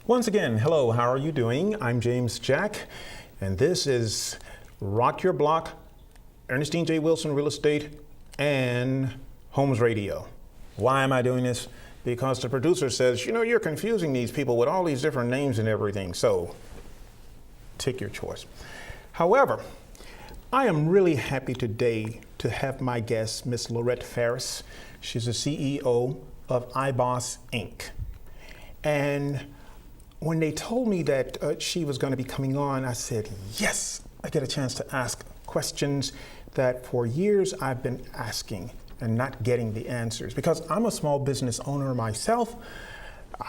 Once again, hello, how are you doing? I'm James Jack, and this is Rock Your Block, Ernestine J. Wilson Real Estate, and Homes Radio. Why am I doing this? Because the producer says, you know, you're confusing these people with all these different names and everything, so take your choice. However, I am really happy today to have my guest, Miss Lorette Farris. She's the CEO of iBOSS, Inc. And when they told me that she was going to be coming on, I said, yes, I get a chance to ask questions that for years I've been asking and not getting the answers. Because I'm a small business owner myself.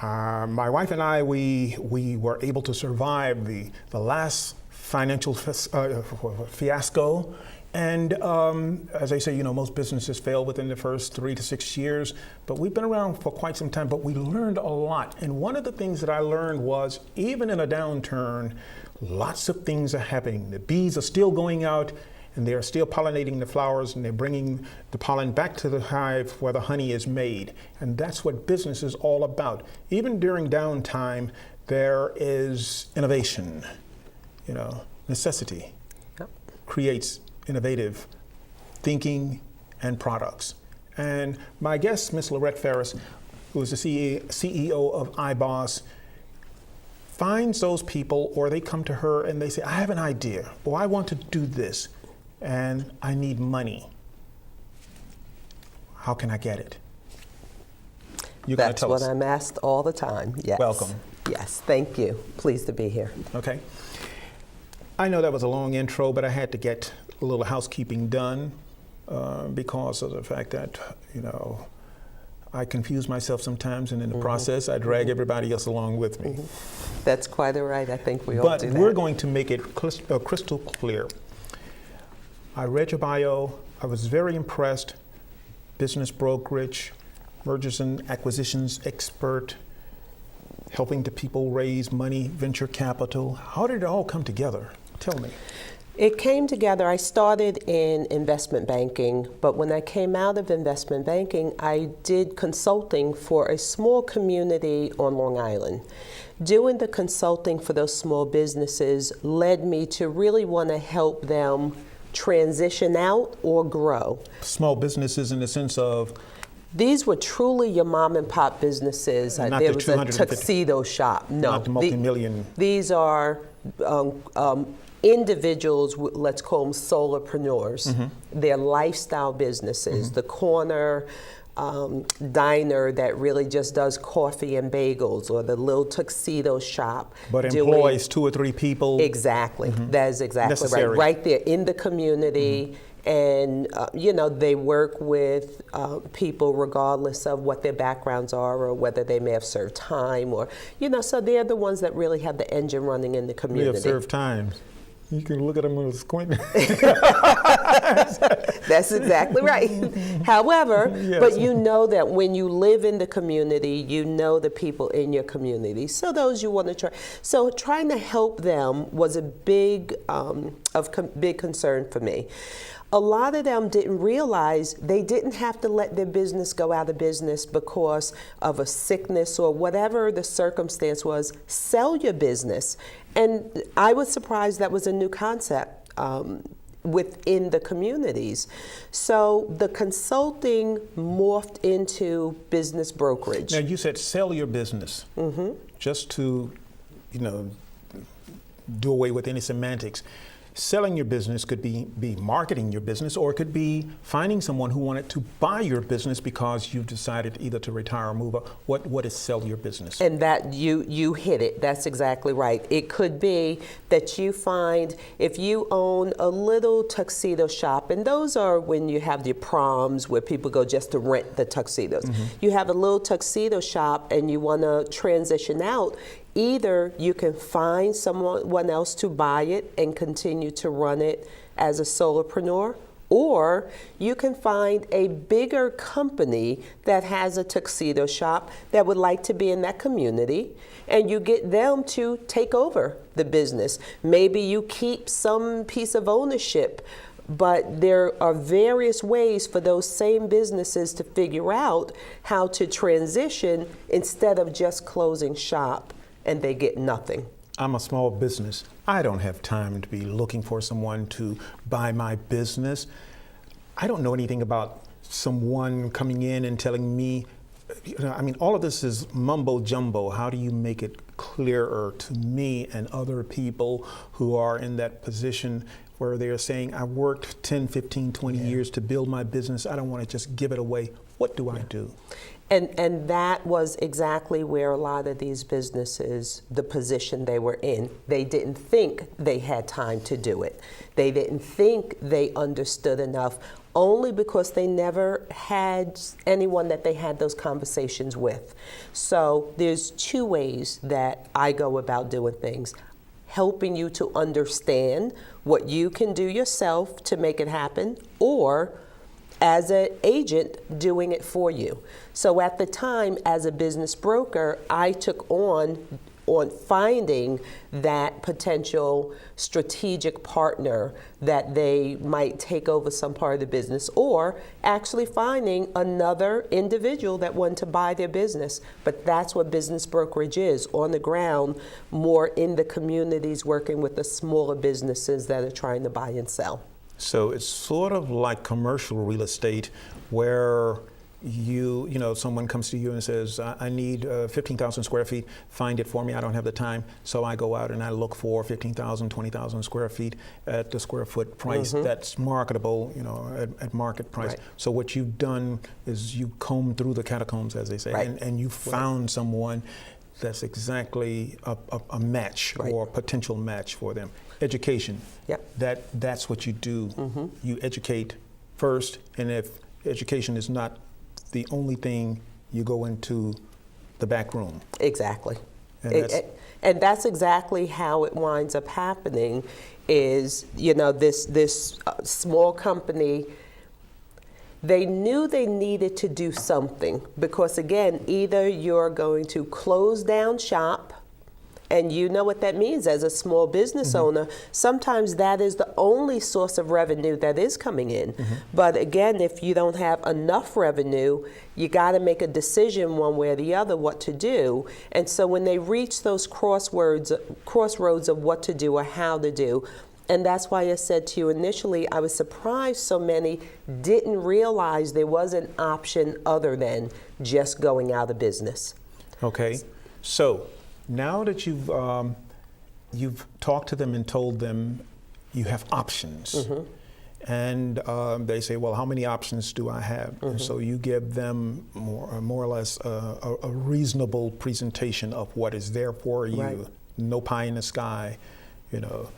My wife and I, we were able to survive the last financial fiasco. And as I say, you know, most businesses fail within the first 3 to 6 years, but we've been around for quite some time, but we learned a lot. And one of the things that I learned was, even in a downturn, lots of things are happening. The bees are still going out and they're still pollinating the flowers, and they're bringing the pollen back to the hive where the honey is made. And that's what business is all about. Even during downtime, there is innovation, you know, necessity creates innovative thinking and products. And my guest, Ms. Lorette Farris, who is the CEO of iBOSS, finds those people, or they come to her and they say, I have an idea, or I want to do this, and I need money. How can I get it? You're That's what I'm asked all the time, yes. Welcome. Yes, thank you. Pleased to be here. Okay. I know that was a long intro, but I had to get a little housekeeping done because of the fact that, you know, I confuse myself sometimes, and in the process, I drag everybody else along with me. That's quite all right. I think we all do that. But we're going to make it crystal clear. I read your bio. I was very impressed. Business brokerage, mergers and acquisitions expert, helping the people raise money, venture capital. How did it all come together? Tell me. It came together. I started in investment banking, but when I came out of investment banking, I did consulting for a small community on Long Island. Doing the consulting for those small businesses led me to really want to help them transition out or grow. Small businesses in the sense of? These were truly your mom and pop businesses. Not there the was a tuxedo shop. No, not the multi-million. These are individuals, let's call them solopreneurs. They're lifestyle businesses. The corner diner that really just does coffee and bagels, or the little tuxedo shop. But employs 2 or 3 people. Exactly. That is exactly Necessary. right. Right there in the community. And, you know, they work with people regardless of what their backgrounds are or whether they may have served time, or, you know, so they're the ones that really have the engine running in the community. They have served time. You can look at them with a squint. That's exactly right. However, yes. But you know that when you live in the community, you know the people in your community. So those you want to try. So trying to help them was a big concern for me. A lot of them didn't realize they didn't have to let their business go out of business because of a sickness or whatever the circumstance was. Sell your business. And I was surprised that was a new concept within the communities. So the consulting morphed into business brokerage. Now, you said sell your business just to, you know, do away with any semantics. Selling your business could be marketing your business, or it could be finding someone who wanted to buy your business because you've decided either to retire or move up. What is sell your business? And that you hit it. That's exactly right. It could be that you find, if you own a little tuxedo shop, and those are when you have your proms where people go just to rent the tuxedos. You have a little tuxedo shop and you want to transition out. Either you can find someone else to buy it and continue to run it as a solopreneur, or you can find a bigger company that has a tuxedo shop that would like to be in that community, and you get them to take over the business. Maybe you keep some piece of ownership, but there are various ways for those same businesses to figure out how to transition instead of just closing shop and they get nothing. I'm a small business. I don't have time to be looking for someone to buy my business. I don't know anything about someone coming in and telling me, I mean, all of this is mumbo jumbo. How do you make it clearer to me and other people who are in that position where they're saying, I worked 10, 15, 20 years to build my business. I don't want to just give it away. What do I do? And that was exactly where a lot of these businesses, the position they were in, they didn't think they had time to do it. They didn't think they understood enough, only because they never had anyone that they had those conversations with. So there's two ways that I go about doing things. Helping you to understand what you can do yourself to make it happen, or as an agent doing it for you. So at the time, as a business broker, I took on finding that potential strategic partner that they might take over some part of the business, or actually finding another individual that wanted to buy their business. But that's what business brokerage is, on the ground, more in the communities, working with the smaller businesses that are trying to buy and sell. So it's sort of like commercial real estate, where you know, someone comes to you and says, I need 15,000 square feet, find it for me, I don't have the time. So I go out and I look for 15,000, 20,000 square feet at the square foot price that's marketable, you know, at market price. Right. So what you've done is you combed through the catacombs, as they say, and you found someone that's exactly a match or a potential match for them. Education, that's what you do. You educate first, and if education is not the only thing, you go into the back room. Exactly. And that's exactly how it winds up happening. Is, you know, this small company, they knew they needed to do something, because again, either you're going to close down shop, and you know what that means as a small business owner. Sometimes that is the only source of revenue that is coming in. But again, if you don't have enough revenue, you got to make a decision one way or the other what to do. And so when they reach those crossroads of what to do or how to do, and that's why I said to you initially, I was surprised so many didn't realize there was an option other than just going out of business. Okay, so now that you've talked to them and told them you have options, and they say, well, how many options do I have? And so you give them more or less a reasonable presentation of what is there for you. Right. No pie in the sky, you know,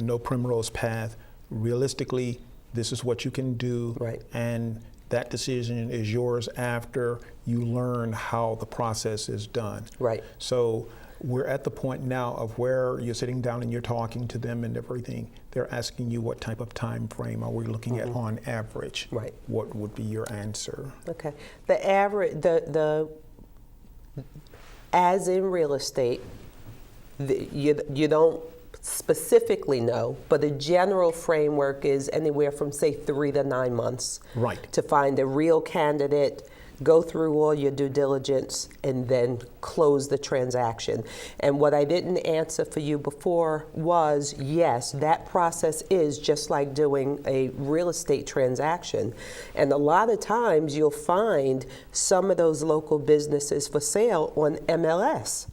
no primrose path. Realistically, this is what you can do, and that decision is yours after you learn how the process is done. Right. So we're at the point now of where you're sitting down and you're talking to them and everything. They're asking you what type of time frame are we looking at on average? Right. What would be your answer? Okay. The average, as in real estate, you don't specifically know, but the general framework is anywhere from, say, 3 to 9 months to find a real candidate, go through all your due diligence, and then close the transaction. And what I didn't answer for you before was, yes, that process is just like doing a real estate transaction. And a lot of times you'll find some of those local businesses for sale on MLS.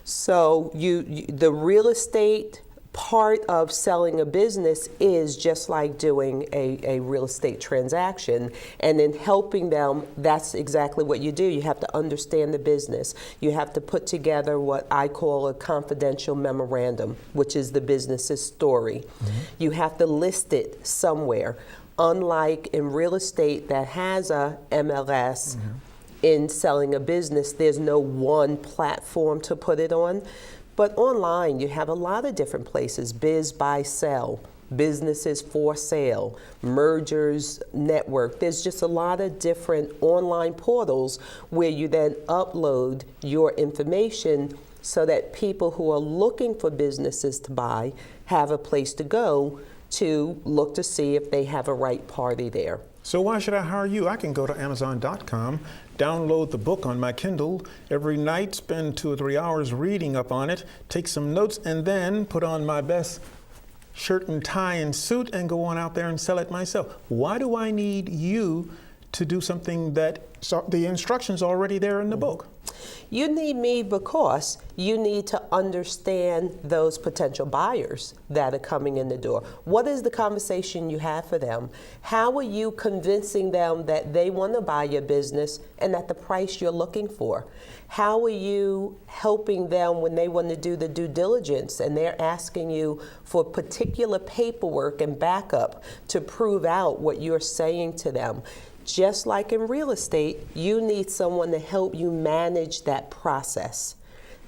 So the real estate part of selling a business is just like doing a real estate transaction. And in helping them, that's exactly what you do. You have to understand the business. You have to put together what I call a confidential memorandum, which is the business's story. You have to list it somewhere. Unlike in real estate that has a MLS, in selling a business, there's no one platform to put it on. But online, you have a lot of different places: biz, buy, sell, businesses for sale, mergers, network. There's just a lot of different online portals where you then upload your information so that people who are looking for businesses to buy have a place to go to look to see if they have a right party there. So why should I hire you? I can go to Amazon.com, download the book on my Kindle every night, spend 2 or 3 hours reading up on it, take some notes, and then put on my best shirt and tie and suit and go on out there and sell it myself. Why do I need you to do something that the instructions are already there in the book? You need me because you need to understand those potential buyers that are coming in the door. What is the conversation you have for them? How are you convincing them that they want to buy your business and at the price you're looking for? How are you helping them when they want to do the due diligence and they're asking you for particular paperwork and backup to prove out what you're saying to them? Just like in real estate, you need someone to help you manage that process.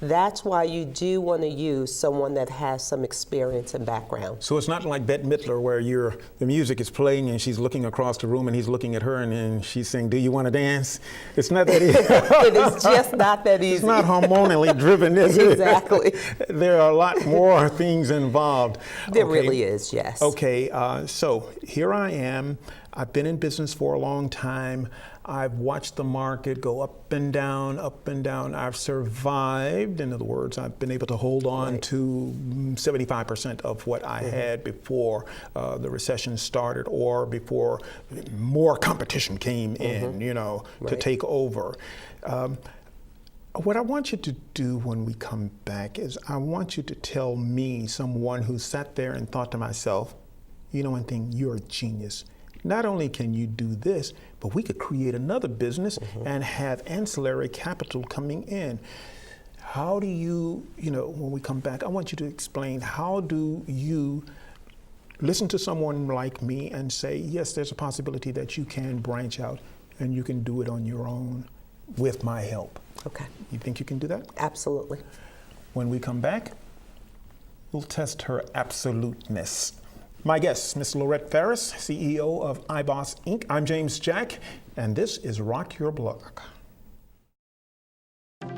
That's why you do want to use someone that has some experience and background. So it's not like Bette Midler where the music is playing and she's looking across the room and he's looking at her and she's saying, "Do you want to dance?" It's not that easy. It is just not that easy. It's not hormonally driven, is it? Exactly. There are a lot more things involved. There really is, yes. Okay, so here I am. I've been in business for a long time. I've watched the market go up and down, up and down. I've survived. In other words, I've been able to hold on to 75% of what I had before the recession started or before more competition came in, to take over. What I want you to do when we come back is I want you to tell me, someone who sat there and thought to myself, you know one thing, you're a genius. Not only can you do this, but we could create another business and have ancillary capital coming in. How do you, when we come back, I want you to explain, how do you listen to someone like me and say, yes, there's a possibility that you can branch out and you can do it on your own with my help. Okay. You think you can do that? Absolutely. When we come back, we'll test her absoluteness. My guest, Ms. Lorette Farris, CEO of iBOSS Inc. I'm James Jack, and this is Rock Your Block. To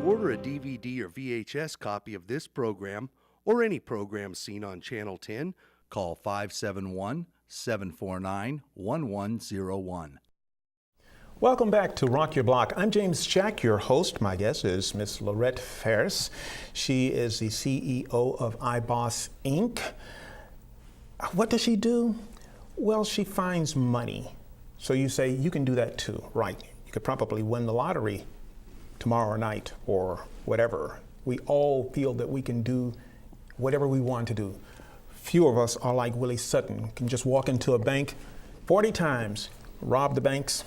order a DVD or VHS copy of this program or any program seen on Channel 10, call 571-749-1101. Welcome back to Rock Your Block. I'm James Jack, your host. My guest is Ms. Lorette Farris. She is the CEO of iBOSS Inc. What does she do? Well, she finds money. So you say, you can do that too, right? You could probably win the lottery tomorrow night or whatever. We all feel that we can do whatever we want to do. Few of us are like Willie Sutton, can just walk into a bank 40 times, rob the banks,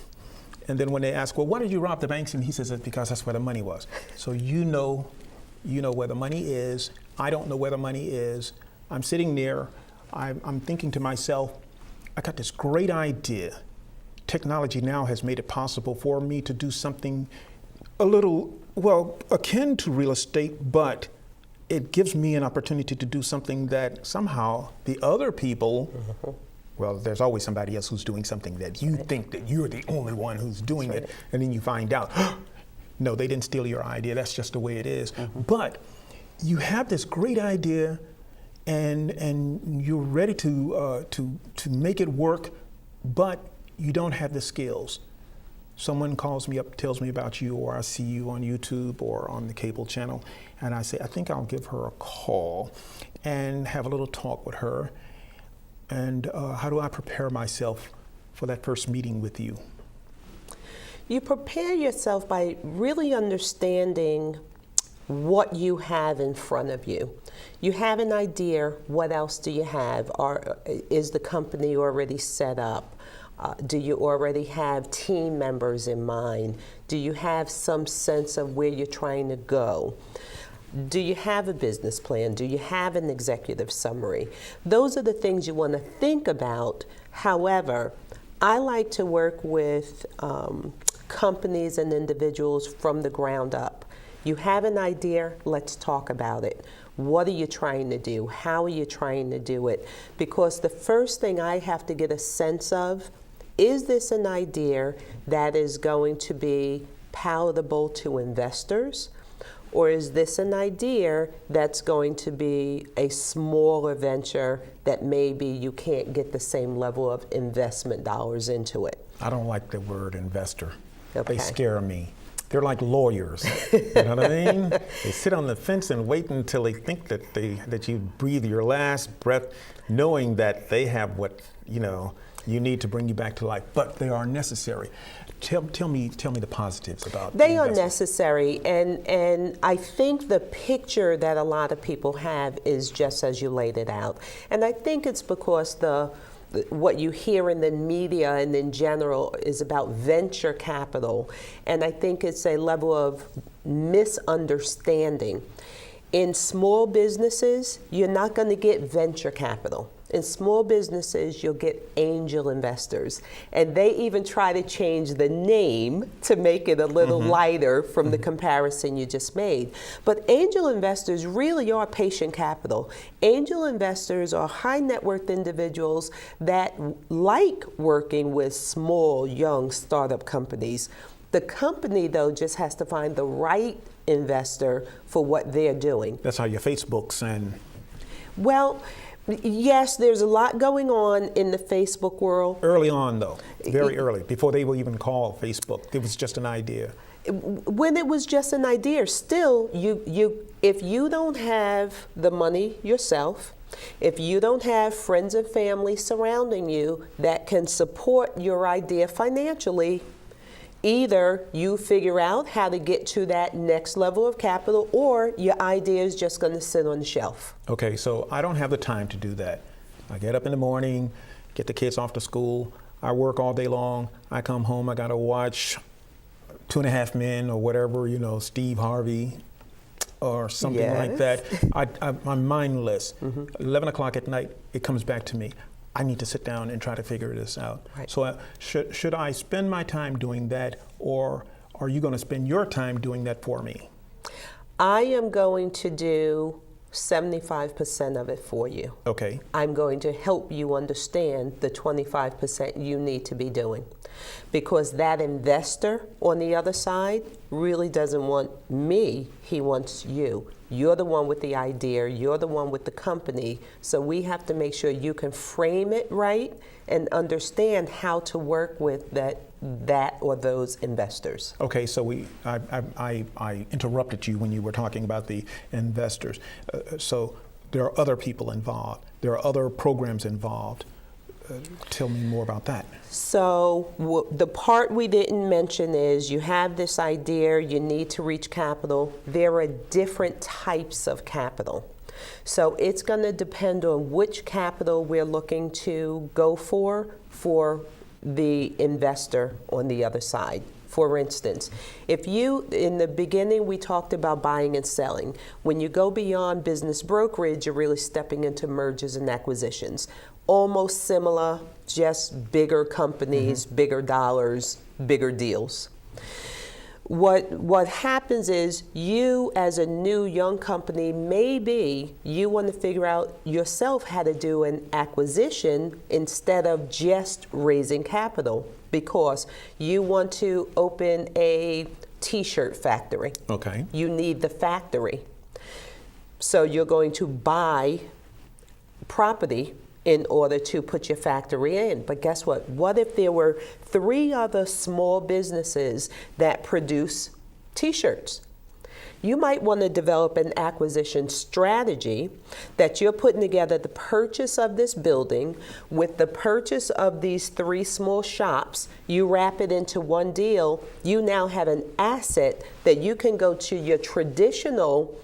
and then when they ask, well, why did you rob the banks? And he says, it's because that's where the money was. So you know where the money is. I don't know where the money is. I'm sitting there. I'm thinking to myself, I got this great idea. Technology now has made it possible for me to do something a little, akin to real estate, but it gives me an opportunity to do something that somehow the other people, well, there's always somebody else who's doing something that you think that you're the only one who's doing it, and then you find out, no, they didn't steal your idea, that's just the way it is. But you have this great idea, and you're ready to make it work, but you don't have the skills. Someone calls me up, tells me about you, or I see you on YouTube or on the cable channel, and I say, I think I'll give her a call and have a little talk with her. And how do I prepare myself for that first meeting with you? You prepare yourself by really understanding what you have in front of you. You have an idea, what else do you have? Is the company already set up? Do you already have team members in mind? Do you have some sense of where you're trying to go? Do you have a business plan? Do you have an executive summary? Those are the things you want to think about. However, I like to work with companies and individuals from the ground up. You have an idea, let's talk about it. What are you trying to do? How are you trying to do it? Because the first thing I have to get a sense of, is this an idea that is going to be palatable to investors? Or is this an idea that's going to be a smaller venture that maybe you can't get the same level of investment dollars into it? I don't like the word investor. Okay. They scare me. They're like lawyers. You know what I mean? They sit on the fence and wait until they think that you breathe your last breath, knowing that they have what you need to bring you back to life. But they are necessary. Tell me the positives about they are investment. necessary, and I think the picture that a lot of people have is just as you laid it out. And I think it's because what you hear in the media and in general is about venture capital, and I think it's a level of misunderstanding. In small businesses, you're not going to get venture capital. In small businesses, you'll get angel investors. And they even try to change the name to make it a little lighter from the comparison you just made. But angel investors really are patient capital. Angel investors are high net worth individuals that like working with small, young startup companies. The company, though, just has to find the right investor for what they're doing. That's how your Facebooks and... Well, yes, there's a lot going on in the Facebook world. Early on, though, very early, before they were even called Facebook, it was just an idea. When it was just an idea, still, if you don't have the money yourself, if you don't have friends and family surrounding you that can support your idea financially, either you figure out how to get to that next level of capital, or your idea is just going to sit on the shelf. Okay, so I don't have the time to do that. I get up in the morning, get the kids off to school, I work all day long, I come home, I got to watch 2.5 Men or whatever, Steve Harvey or something like that. I'm mindless. 11 o'clock at night, it comes back to me. I need to sit down and try to figure this out. Right. So should I spend my time doing that, or are you going to spend your time doing that for me? I am going to do 75% of it for you. Okay. I'm going to help you understand the 25% you need to be doing. Because that investor on the other side really doesn't want me, he wants you. You're the one with the idea, you're the one with the company, so we have to make sure you can frame it right and understand how to work with that or those investors. Okay, so I interrupted you when you were talking about the investors. So there are other people involved. There are other programs involved. Tell me more about that. So the part we didn't mention is you have this idea, you need to reach capital. There are different types of capital. So it's going to depend on which capital we're looking to go for the investor on the other side. For instance, in the beginning we talked about buying and selling. When you go beyond business brokerage, you're really stepping into mergers and acquisitions. Almost similar, just bigger companies, bigger dollars, bigger deals. What happens is you as a new young company, maybe you want to figure out yourself how to do an acquisition instead of just raising capital, because you want to open a t-shirt factory. Okay. You need the factory. So you're going to buy property in order to put your factory in. But guess what? What if there were 3 other small businesses that produce t-shirts? You might want to develop an acquisition strategy that you're putting together the purchase of this building with the purchase of these 3 small shops. You wrap it into one deal. You now have an asset that you can go to your traditional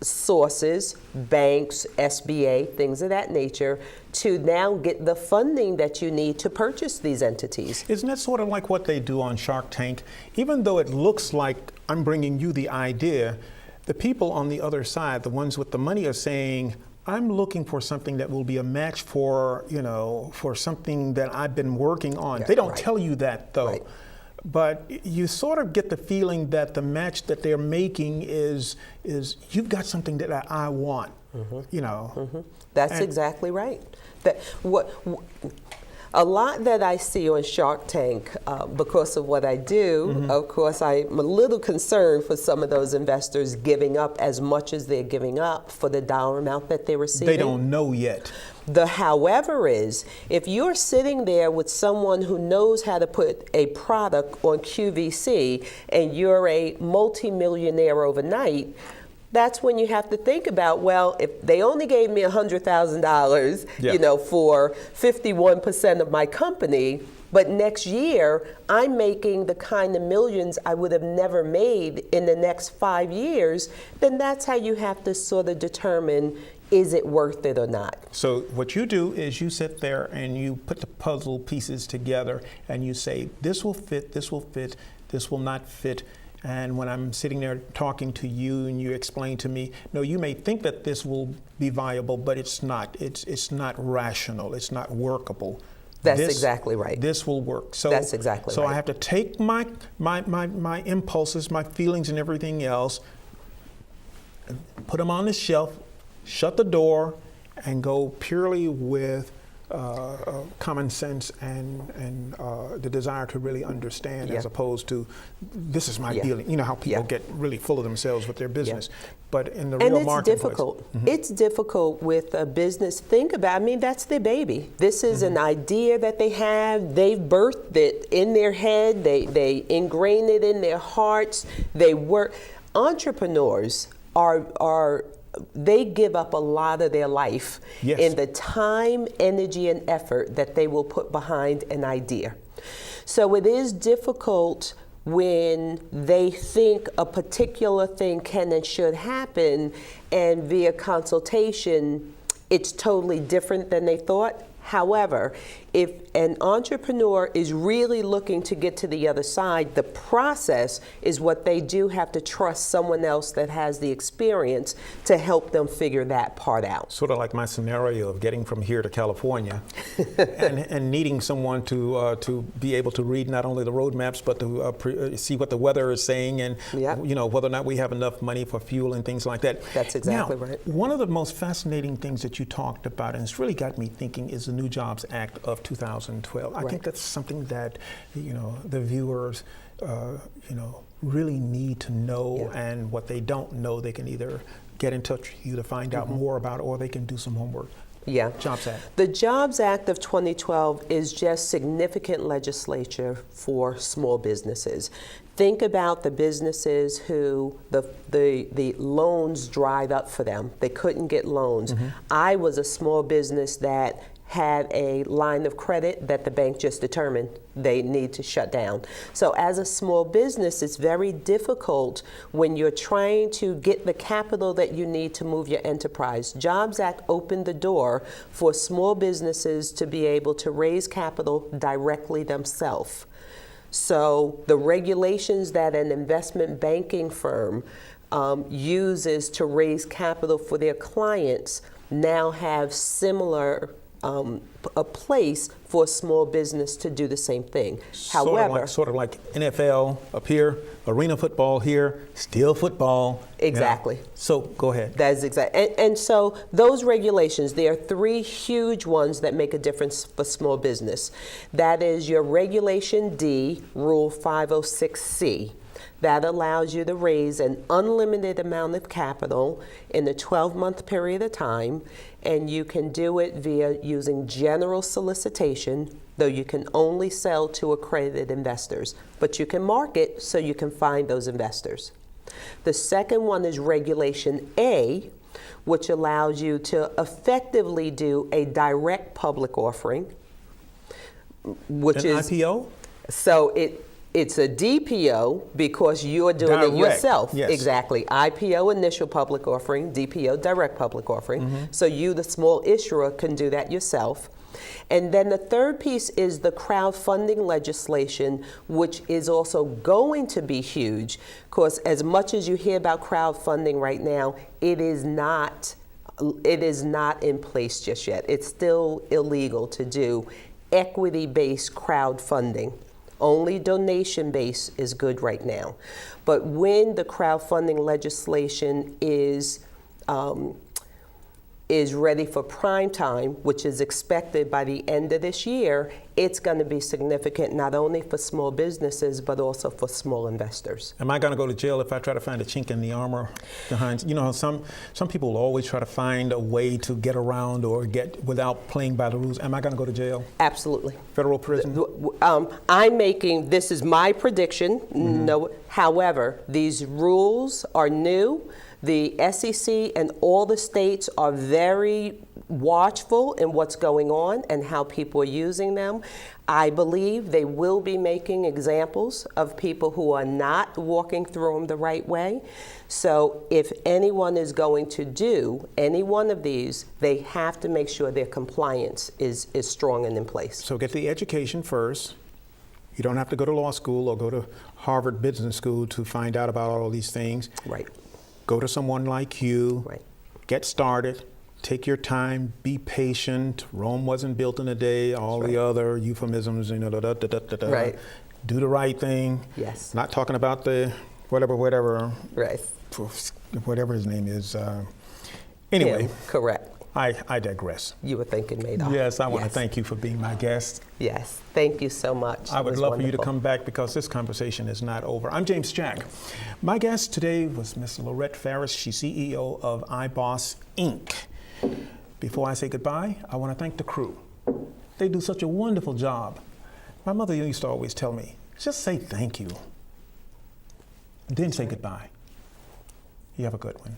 sources, banks, SBA, things of that nature, to now get the funding that you need to purchase these entities. Isn't that sort of like what they do on Shark Tank? Even though it looks like I'm bringing you the idea, the people on the other side, the ones with the money, are saying, I'm looking for something that will be a match for, for something that I've been working on. Yeah, they don't right. tell you that, though. Right. But you sort of get the feeling that the match that they're making is you've got something that I want, That's exactly right. A lot that I see on Shark Tank, because of what I do, of course, I'm a little concerned for some of those investors giving up as much as they're giving up for the dollar amount that they're receiving. They don't know yet. The however is, if you're sitting there with someone who knows how to put a product on QVC and you're a multimillionaire overnight, that's when you have to think about, well, if they only gave me $100,000, Yeah. For 51% of my company, but next year I'm making the kind of millions I would have never made in the next 5 years, then that's how you have to sort of determine, is it worth it or not? So what you do is you sit there and you put the puzzle pieces together and you say, this will fit, this will fit, this will not fit. And when I'm sitting there talking to you and you explain to me, no, you may think that this will be viable, but it's not. It's not rational. It's not workable. That's exactly right. This will work. So that's exactly so right. I have to take my impulses, my feelings, and everything else, put them on the shelf, shut the door, and go purely with common sense and the desire to really understand, as opposed to this is my dealing. You know how people get really full of themselves with their business. But in the real marketplace, difficult. It's difficult with a business. Think about, I mean, that's their baby. This is an idea that they have. They've birthed it in their head. They ingrain it in their hearts. They work. Entrepreneurs they give up a lot of their life in the time, energy, and effort that they will put behind an idea. So it is difficult when they think a particular thing can and should happen, and via consultation, it's totally different than they thought. However, if an entrepreneur is really looking to get to the other side, the process is what they do have to trust someone else that has the experience to help them figure that part out. Sort of like my scenario of getting from here to California and needing someone to be able to read not only the road maps, but to see what the weather is saying and whether or not we have enough money for fuel and things like that. That's exactly now, right. One of the most fascinating things that you talked about, and it's really got me thinking, is the New Jobs Act of 2012. I think that's something that the viewers really need to know, and what they don't know, they can either get in touch with you to find out more about, or they can do some homework. Jobs Act. The Jobs Act of 2012 is just significant legislature for small businesses. Think about the businesses who the loans dried up for them. They couldn't get loans. I was a small business that had a line of credit that the bank just determined they need to shut down. So as a small business, it's very difficult when you're trying to get the capital that you need to move your enterprise. Jobs Act opened the door for small businesses to be able to raise capital directly themselves. So the regulations that an investment banking firm uses to raise capital for their clients now have similar a place for a small business to do the same thing. However, sort of like NFL up here, arena football here, still football. Exactly. So go ahead. That is exactly. And so those regulations, there are three huge ones that make a difference for small business. That is your Regulation D, Rule 506C. That allows you to raise an unlimited amount of capital in a 12-month period of time, and you can do it via using general solicitation, though you can only sell to accredited investors. But you can market so you can find those investors. The second one is Regulation A, which allows you to effectively do a direct public offering, which is IPO? So it's a DPO because you're doing it yourself. Yes. Exactly. IPO, initial public offering, DPO, direct public offering. So you, the small issuer, can do that yourself. And then the third piece is the crowdfunding legislation, which is also going to be huge, because as much as you hear about crowdfunding right now, it is not in place just yet. It's still illegal to do equity-based crowdfunding. Only donation-based is good right now. But when the crowdfunding legislation is is ready for prime time, which is expected by the end of this year, it's going to be significant not only for small businesses but also for small investors. Am I going to go to jail if I try to find a chink in the armor behind? You know, some people always try to find a way to get around or get without playing by the rules. Am I going to go to jail? Absolutely. Federal prison? I'm making, this is my prediction. No, however, these rules are new. The SEC and all the states are very watchful in what's going on and how people are using them. I believe they will be making examples of people who are not walking through them the right way. So if anyone is going to do any one of these, they have to make sure their compliance is strong and in place. So get the education first. You don't have to go to law school or go to Harvard Business School to find out about all these things. Right. Go to someone like you. Right. Get started. Take your time. Be patient. Rome wasn't built in a day. All the other euphemisms, you know, Right. Do the right thing. Yes. Not talking about the whatever. Right. Whatever his name is. Anyway. Him, correct. I digress. You were thinking Madoff. Yes, I want to thank you for being my guest. Yes, thank you so much. I would love for you to wonderful. come back because this conversation is not over. I'm James Jack. My guest today was Miss Lorette Farris. She's CEO of iBOSS, Inc. Before I say goodbye, I want to thank the crew. They do such a wonderful job. My mother used to always tell me, just say thank you, then say goodbye. You have a good one.